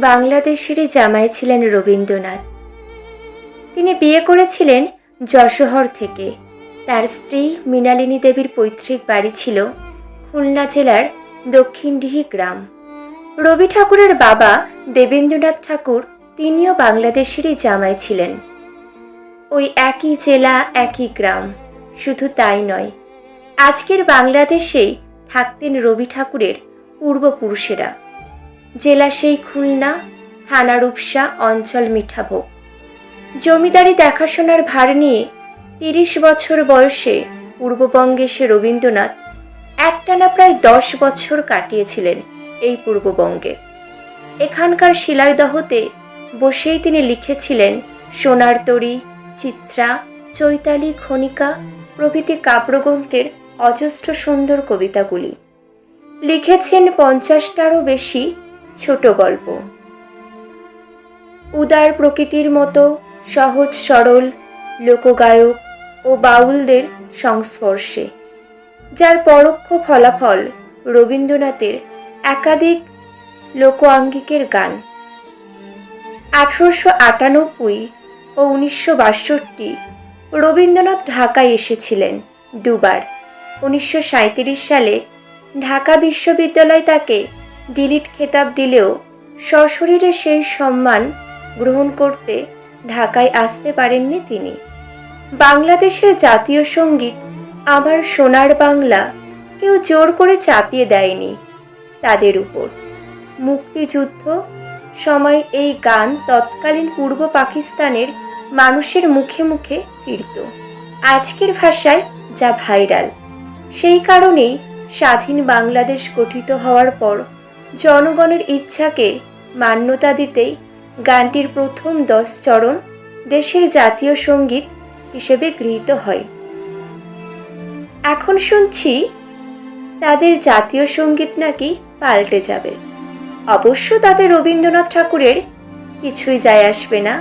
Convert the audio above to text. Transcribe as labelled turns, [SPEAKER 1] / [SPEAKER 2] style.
[SPEAKER 1] বাংলাদেশেরই জামাই ছিলেন রবীন্দ্রনাথ। তিনি বিয়ে করেছিলেন যশোহর থেকে। তার স্ত্রী মৃণালিনী দেবীর পৈতৃক বাড়ি ছিল খুলনা জেলার দক্ষিণডিহি গ্রাম। রবি ঠাকুরের বাবা দেবেন্দ্রনাথ ঠাকুর তিনিও বাংলাদেশেরই জামাই ছিলেন। ওই একই জেলা, একই গ্রাম। শুধু তাই নয়, আজকের বাংলাদেশেই থাকতেন রবি ঠাকুরের পূর্বপুরুষেরা। জেলা সেই খুলনা, থানা রূপসা, অঞ্চল মিঠাভোগ। জমিদারি দেখাশোনার ভার নিয়ে ৩০ বছর বয়সে পূর্ববঙ্গে এসে রবীন্দ্রনাথ একটানা প্রায় ১০ বছর কাটিয়েছিলেন এই পূর্ববঙ্গে। এখানকার শিলাইদহতে বসেই তিনি লিখেছিলেন সোনার তরী, চিত্রা, চৈতালি, খনিকা প্রভৃতি কাব্যগ্রন্থের অজস্র সুন্দর কবিতাগুলি। লিখেছেন ৫০টারও বেশি ছোট গল্প। উদার প্রকৃতির মতো সহজ সরল লোকগায়ক ও বাউলদের সংস্পর্শে, যার পরোক্ষ ফলাফল রবীন্দ্রনাথের একাধিক লোকাঙ্গিকের গান। ১৮৯৮ ও ১৯৬২ রবীন্দ্রনাথ ঢাকায় এসেছিলেন দুবার। ১৯৩৭ সালে ঢাকা বিশ্ববিদ্যালয় তাকে ডিলিট খেতাব দিলেও সশরীরে সেই সম্মান গ্রহণ করতে ঢাকায় আসতে পারেননি তিনি। বাংলাদেশের জাতীয় সঙ্গীত আমার সোনার বাংলা কেউ জোর করে চাপিয়ে দেয়নি তাদের উপর। মুক্তিযুদ্ধ সময় এই গান তৎকালীন পূর্ব পাকিস্তানের মানুষের মুখে মুখে ফিরত আজকের ভাষায়, যা ভাইরাল। সেই কারণেই স্বাধীন বাংলাদেশ গঠিত হওয়ার পর জনগণের ইচ্ছাকে মান্যতা দিতেই গানটির প্রথম ১০ চরণ দেশের জাতীয় সঙ্গীত হিসেবে গৃহীত হয়। এখন শুনছি তাদের জাতীয় সঙ্গীত নাকি পাল্টে যাবে। অবশ্য তাতে রবীন্দ্রনাথ ঠাকুরের কিছুই যায় আসবে না।